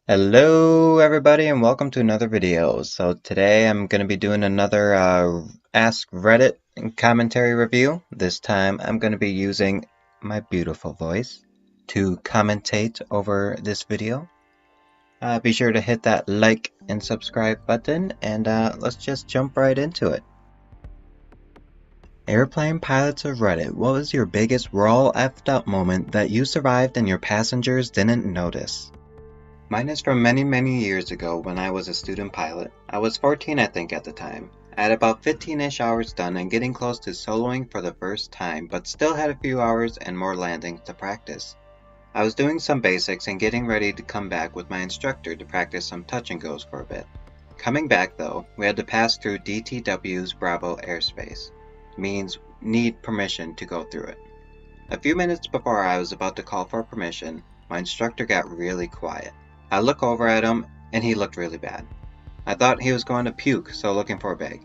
Hello everybody and welcome to another video. So today I'm going to be doing another Ask Reddit commentary review. This time I'm going to be using my beautiful voice to commentate over this video. Be sure to hit that like and subscribe button and let's just jump right into it. Airplane pilots of Reddit, what was your biggest we're all effed up moment that you survived and your passengers didn't notice? Mine is from many years ago when I was a student pilot. I was 14 I think at the time. I had about 15-ish hours done and getting close to soloing for the first time, but still had a few hours and more landings to practice. I was doing some basics and getting ready to come back with my instructor to practice some touch and goes for a bit. Coming back though, we had to pass through DTW's Bravo airspace. Means need permission to go through it. A few minutes before I was about to call for permission, my instructor got really quiet. I look over at him and he looked really bad. I thought he was going to puke, so looking for a bag.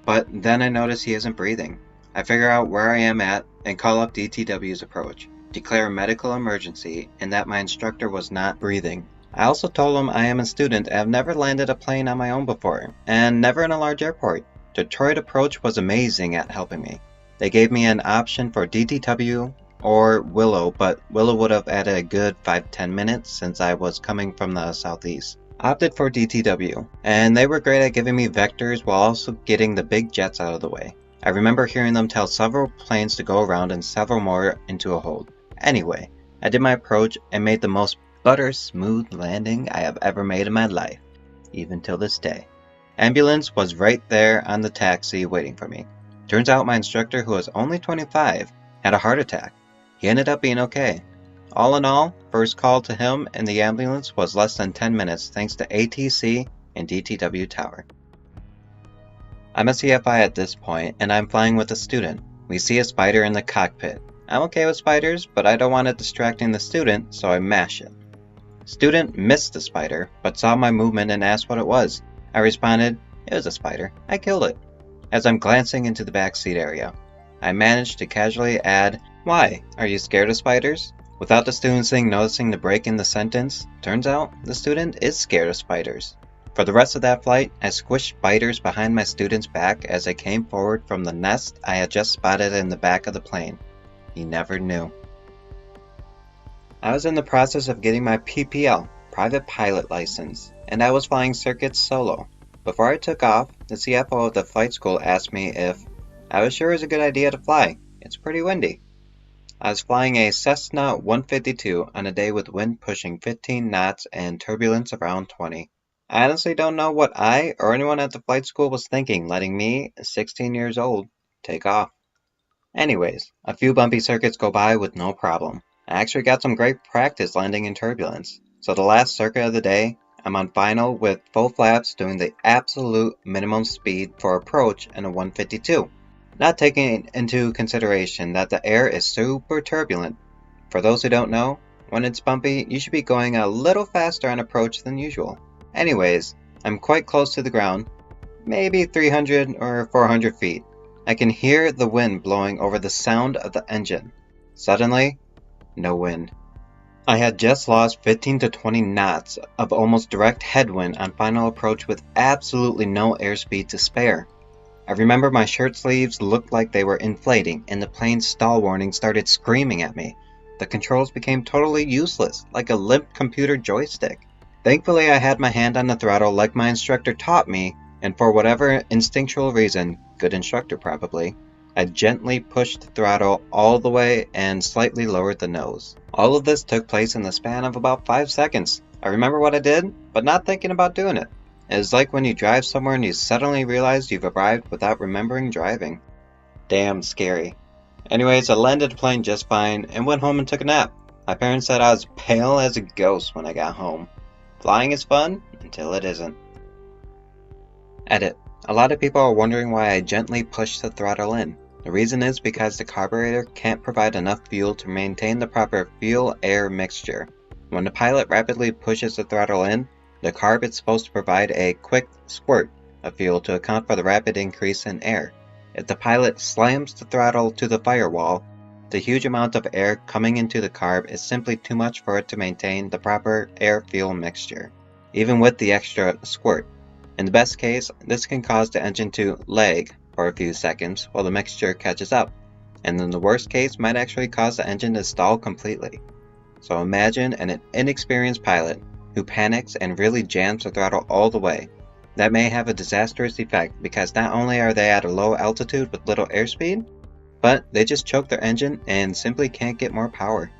But then I notice he isn't breathing. I figure out where I am at and call up DTW's approach, declare a medical emergency, and that my instructor was not breathing. I also told him I am a student and have never landed a plane on my own before, and never in a large airport. Detroit approach was amazing at helping me. They gave me an option for DTW or Willow, but Willow would have added a good 5-10 minutes since I was coming from the southeast. I opted for DTW, and they were great at giving me vectors while also getting the big jets out of the way. I remember hearing them tell several planes to go around and several more into a hold. Anyway, I did my approach and made the most butter smooth landing I have ever made in my life, even till this day. Ambulance was right there on the taxi waiting for me. Turns out my instructor, who was only 25, had a heart attack. He ended up being okay. All in all, first call to him and the ambulance was less than 10 minutes thanks to ATC and DTW Tower. I'm a CFI at this point and I'm flying with a student. We see a spider in the cockpit. I'm okay with spiders, but I don't want it distracting the student, so I mash it. Student missed the spider, but saw my movement and asked what it was. I responded, "It was a spider. I killed it." As I'm glancing into the backseat area, I managed to casually add, "Why? Are you scared of spiders?" Without the student noticing the break in the sentence, turns out the student is scared of spiders. For the rest of that flight, I squished spiders behind my student's back as I came forward from the nest I had just spotted in the back of the plane. He never knew. I was in the process of getting my PPL, private pilot license, and I was flying circuits solo. Before I took off, the CFO of the flight school asked me if I was sure it was a good idea to fly. It's pretty windy. I was flying a Cessna 152 on a day with wind pushing 15 knots and turbulence around 20. I honestly don't know what I or anyone at the flight school was thinking letting me, 16 years old, take off. Anyways, a few bumpy circuits go by with no problem. I actually got some great practice landing in turbulence. So the last circuit of the day, I'm on final with full flaps doing the absolute minimum speed for approach in a 152. Not taking into consideration that the air is super turbulent. For those who don't know, when it's bumpy, you should be going a little faster on approach than usual. Anyways, I'm quite close to the ground, maybe 300 or 400 feet. I can hear the wind blowing over the sound of the engine. Suddenly, no wind. I had just lost 15 to 20 knots of almost direct headwind on final approach with absolutely no airspeed to spare. I remember my shirt sleeves looked like they were inflating and the plane's stall warning started screaming at me. The controls became totally useless, like a limp computer joystick. Thankfully I had my hand on the throttle like my instructor taught me, and for whatever instinctual reason, good instructor probably, I gently pushed the throttle all the way and slightly lowered the nose. All of this took place in the span of about 5 seconds. I remember what I did, but not thinking about doing it. It is like when you drive somewhere and you suddenly realize you've arrived without remembering driving. Damn scary. Anyways, I landed the plane just fine and went home and took a nap. My parents said I was pale as a ghost when I got home. Flying is fun until it isn't. Edit. A lot of people are wondering why I gently push the throttle in. The reason is because the carburetor can't provide enough fuel to maintain the proper fuel-air mixture. When the pilot rapidly pushes the throttle in, the carb is supposed to provide a quick squirt of fuel to account for the rapid increase in air. If the pilot slams the throttle to the firewall, The huge amount of air coming into the carb is simply too much for it to maintain the proper air-fuel mixture, even with the extra squirt. In the best case, this can cause the engine to lag for a few seconds while the mixture catches up, and in the worst case might actually cause the engine to stall completely. So imagine an inexperienced pilot who panics and really jams the throttle all the way. That may have a disastrous effect because not only are they at a low altitude with little airspeed, but they just choke their engine and simply can't get more power.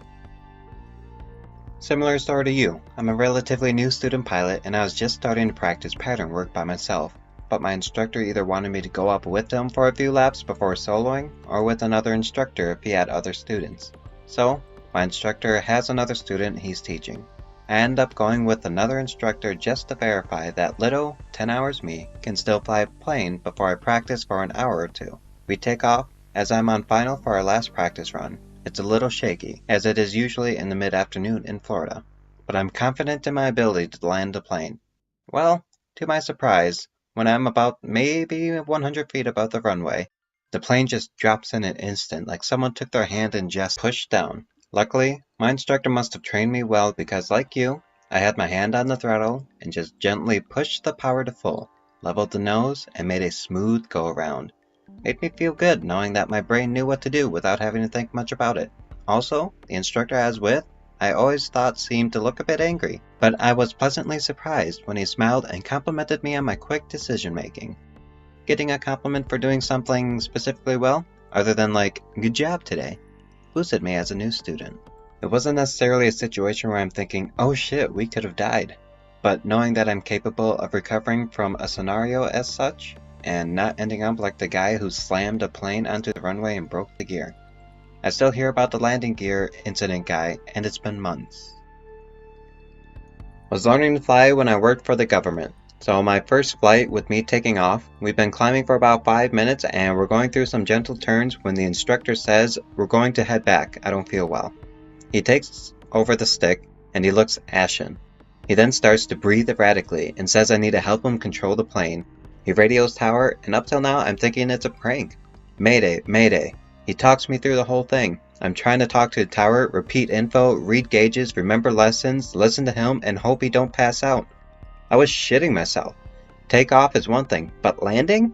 Similar story to you. I'm a relatively new student pilot and I was just starting to practice pattern work by myself, but my instructor either wanted me to go up with him for a few laps before soloing or with another instructor if he had other students. So, my instructor has another student he's teaching. I end up going with another instructor just to verify that little 10 hours me can still fly a plane before I practice for an hour or two. We take off as I'm on final for our last practice run. It's a little shaky, as it is usually in the mid-afternoon in Florida, but I'm confident in my ability to land the plane. Well, to my surprise, when I'm about maybe 100 feet above the runway, the plane just drops in an instant like someone took their hand and just pushed down. Luckily, my instructor must have trained me well because, like you, I had my hand on the throttle and just gently pushed the power to full, leveled the nose, and made a smooth go-around. Made me feel good knowing that my brain knew what to do without having to think much about it. Also, the instructor I was with, I always thought seemed to look a bit angry, but I was pleasantly surprised when he smiled and complimented me on my quick decision making. Getting a compliment for doing something specifically well, other than like, good job today, boosted me as a new student. It wasn't necessarily a situation where I'm thinking, oh shit, we could have died, but knowing that I'm capable of recovering from a scenario as such, and not ending up like the guy who slammed a plane onto the runway and broke the gear. I still hear about the landing gear incident guy, and it's been months. Was learning to fly when I worked for the government. So my first flight with me taking off, we've been climbing for about 5 minutes and we're going through some gentle turns when the instructor says, we're going to head back, I don't feel well. He takes over the stick and he looks ashen. He then starts to breathe erratically and says I need to help him control the plane. He radios tower and up till now I'm thinking it's a prank. Mayday, mayday. He talks me through the whole thing. I'm trying to talk to the tower, repeat info, read gauges, remember lessons, listen to him, and hope he don't pass out. I was shitting myself. Takeoff is one thing, but landing?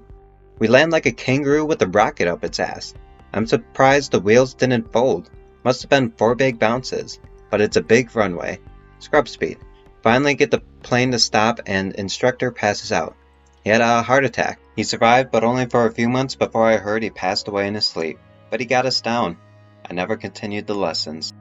We land like a kangaroo with a rocket up its ass. I'm surprised the wheels didn't fold. Must have been 4 big bounces, but it's a big runway. Scrub speed. Finally get the plane to stop and instructor passes out. He had a heart attack. He survived, but only for a few months before I heard he passed away in his sleep. But he got us down. I never continued the lessons.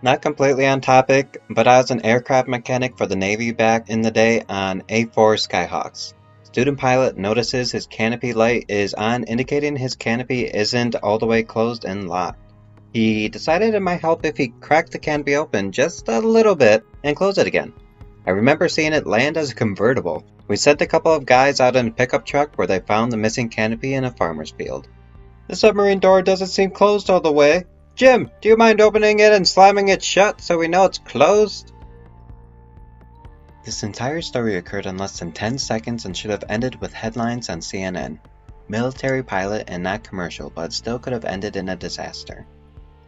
Not completely on topic, but I was an aircraft mechanic for the Navy back in the day on A-4 Skyhawks. Student pilot notices his canopy light is on, indicating his canopy isn't all the way closed and locked. He decided it might help if he cracked the canopy open just a little bit and close it again. I remember seeing it land as a convertible. We sent a couple of guys out in a pickup truck where they found the missing canopy in a farmer's field. The submarine door doesn't seem closed all the way. Jim, do you mind opening it and slamming it shut so we know it's closed? This entire story occurred in less than 10 seconds and should have ended with headlines on CNN. Military pilot and not commercial, but still could have ended in a disaster.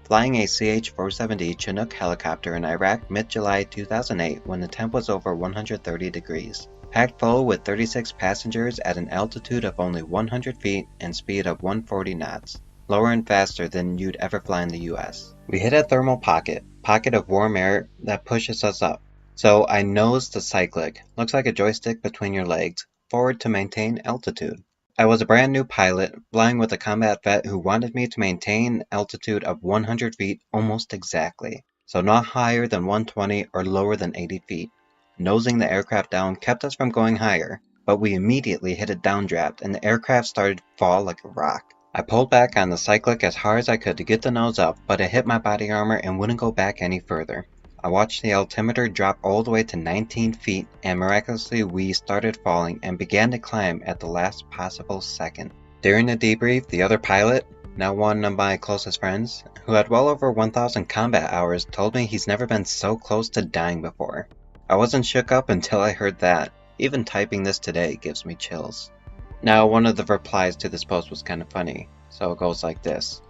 Flying a CH-470 Chinook helicopter in Iraq mid-July 2008 when the temp was over 130 degrees. Packed full with 36 passengers at an altitude of only 100 feet and speed of 140 knots. Lower and faster than you'd ever fly in the US. We hit a thermal pocket of warm air that pushes us up. So I nosed the cyclic, looks like a joystick between your legs, forward to maintain altitude. I was a brand new pilot, flying with a combat vet who wanted me to maintain altitude of 100 feet almost exactly, so not higher than 120 or lower than 80 feet. Nosing the aircraft down kept us from going higher, but we immediately hit a downdraft and the aircraft started to fall like a rock. I pulled back on the cyclic as hard as I could to get the nose up, but it hit my body armor and wouldn't go back any further. I watched the altimeter drop all the way to 19 feet, and miraculously we started falling and began to climb at the last possible second. During the debrief, the other pilot, now one of my closest friends, who had well over 1,000 combat hours, told me he's never been so close to dying before. I wasn't shook up until I heard that. Even typing this today gives me chills. Now, one of the replies to this post was kind of funny, so it goes like this.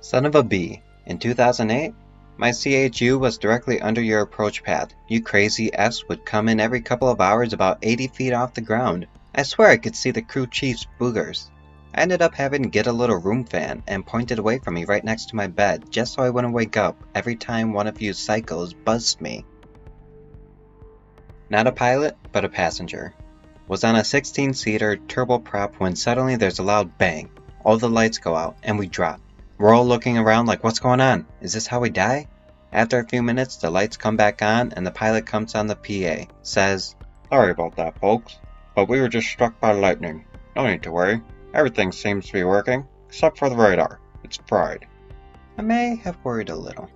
Son of a bee. In 2008, my CHU was directly under your approach path. You crazy S would come in every couple of hours about 80 feet off the ground. I swear I could see the crew chief's boogers. I ended up having to get a little room fan and point it away from me right next to my bed just so I wouldn't wake up every time one of you psychos buzzed me. Not a pilot, but a passenger. Was on a 16-seater turboprop when suddenly there's a loud bang. All the lights go out and we drop. We're all looking around like, what's going on? Is this how we die? After a few minutes, the lights come back on and the pilot comes on the PA, says, "Sorry about that, folks, but we were just struck by lightning. No need to worry. Everything seems to be working, except for the radar. It's fried." I may have worried a little.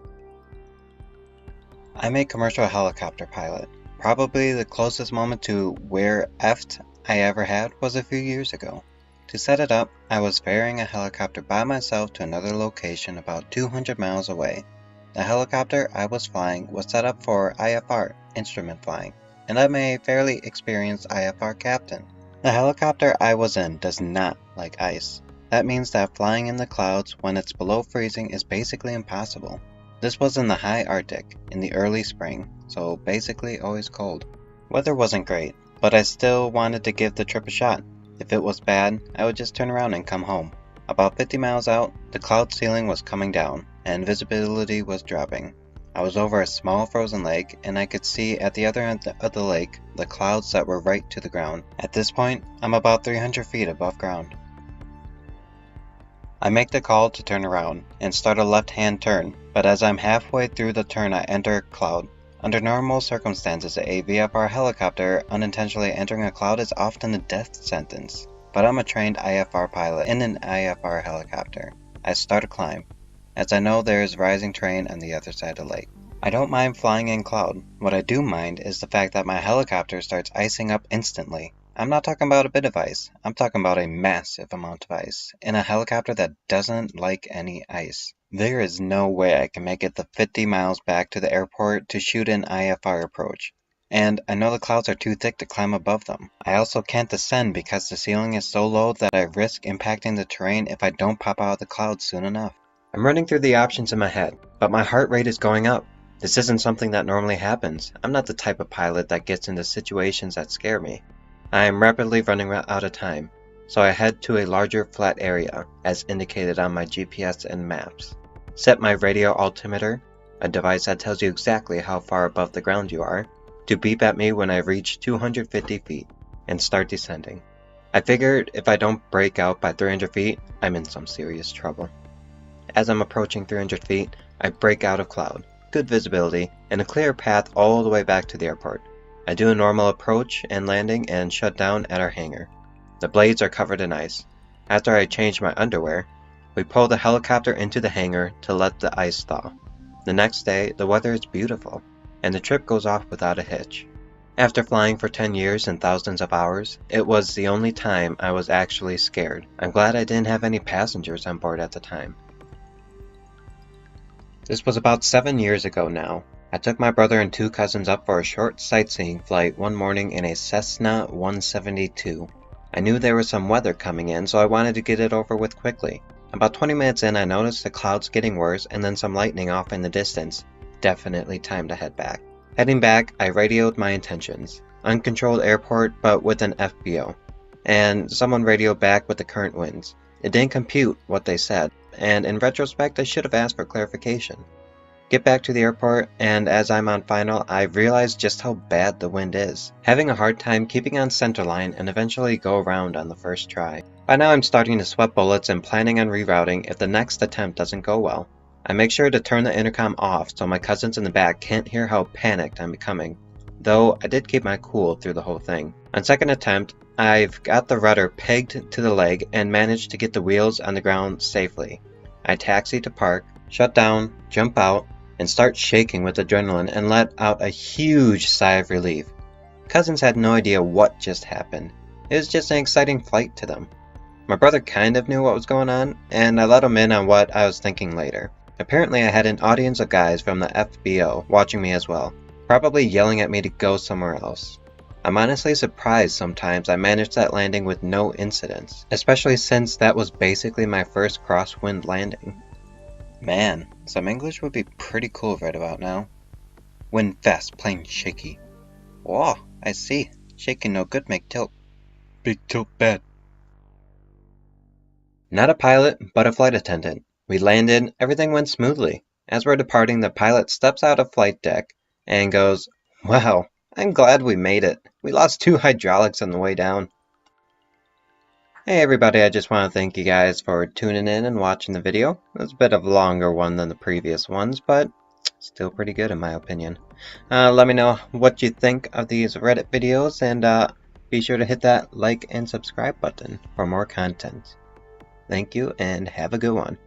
I'm a commercial helicopter pilot. Probably the closest moment to where effed I ever had was a few years ago. To set it up, I was ferrying a helicopter by myself to another location about 200 miles away. The helicopter I was flying was set up for IFR, instrument flying, and I'm a fairly experienced IFR captain. The helicopter I was in does not like ice. That means that flying in the clouds when it's below freezing is basically impossible. This was in the high Arctic, in the early spring, so basically always cold. Weather wasn't great, but I still wanted to give the trip a shot. If it was bad, I would just turn around and come home. About 50 miles out, the cloud ceiling was coming down, and visibility was dropping. I was over a small frozen lake, and I could see at the other end of the lake the clouds that were right to the ground. At this point, I'm about 300 feet above ground. I make the call to turn around, and start a left-hand turn, but as I'm halfway through the turn I enter a cloud. Under normal circumstances, a VFR helicopter unintentionally entering a cloud is often a death sentence, but I'm a trained IFR pilot in an IFR helicopter. I start a climb, as I know there is rising terrain on the other side of the lake. I don't mind flying in cloud. What I do mind is the fact that my helicopter starts icing up instantly. I'm not talking about a bit of ice, I'm talking about a massive amount of ice, in a helicopter that doesn't like any ice. There is no way I can make it the 50 miles back to the airport to shoot an IFR approach. And I know the clouds are too thick to climb above them. I also can't descend because the ceiling is so low that I risk impacting the terrain if I don't pop out of the clouds soon enough. I'm running through the options in my head, but my heart rate is going up. This isn't something that normally happens. I'm not the type of pilot that gets into situations that scare me. I am rapidly running out of time, so I head to a larger flat area, as indicated on my GPS and maps. Set my radio altimeter, a device that tells you exactly how far above the ground you are, to beep at me when I reach 250 feet, and start descending. I figured if I don't break out by 300 feet, I'm in some serious trouble. As I'm approaching 300 feet, I break out of cloud, good visibility, and a clear path all the way back to the airport. I do a normal approach and landing and shut down at our hangar. The blades are covered in ice. After I change my underwear, we pull the helicopter into the hangar to let the ice thaw. The next day, the weather is beautiful, and the trip goes off without a hitch. After flying for 10 years and thousands of hours, it was the only time I was actually scared. I'm glad I didn't have any passengers on board at the time. This was about 7 years ago now. I took my brother and 2 cousins up for a short sightseeing flight one morning in a Cessna 172. I knew there was some weather coming in, so I wanted to get it over with quickly. About 20 minutes in, I noticed the clouds getting worse and then some lightning off in the distance. Definitely time to head back. Heading back, I radioed my intentions. Uncontrolled airport, but with an FBO. And someone radioed back with the current winds. It didn't compute what they said, and in retrospect, I should have asked for clarification. Get back to the airport, and as I'm on final, I realize just how bad the wind is. Having a hard time keeping on centerline and eventually go around on the first try. By now I'm starting to sweat bullets and planning on rerouting if the next attempt doesn't go well. I make sure to turn the intercom off so my cousins in the back can't hear how panicked I'm becoming. Though I did keep my cool through the whole thing. On second attempt, I've got the rudder pegged to the leg and managed to get the wheels on the ground safely. I taxi to park, shut down, jump out, and start shaking with adrenaline and let out a huge sigh of relief. Cousins had no idea what just happened. It was just an exciting flight to them. My brother kind of knew what was going on, and I let him in on what I was thinking later. Apparently I had an audience of guys from the FBO watching me as well, probably yelling at me to go somewhere else. I'm honestly surprised sometimes I managed that landing with no incidents, especially since that was basically my first crosswind landing. Man, some English would be pretty cool right about now. Wind fast, plane shaky. Oh, I see. Shaking no good, make tilt. Big tilt bad. Not a pilot, but a flight attendant. We landed, everything went smoothly. As we're departing, the pilot steps out of flight deck and goes, "Wow, I'm glad we made it. We lost 2 hydraulics on the way down." Hey everybody, I just want to thank you guys for tuning in and watching the video. It was a bit of a longer one than the previous ones, but still pretty good in my opinion. Let me know what you think of these Reddit videos, and be sure to hit that like and subscribe button for more content. Thank you, and have a good one.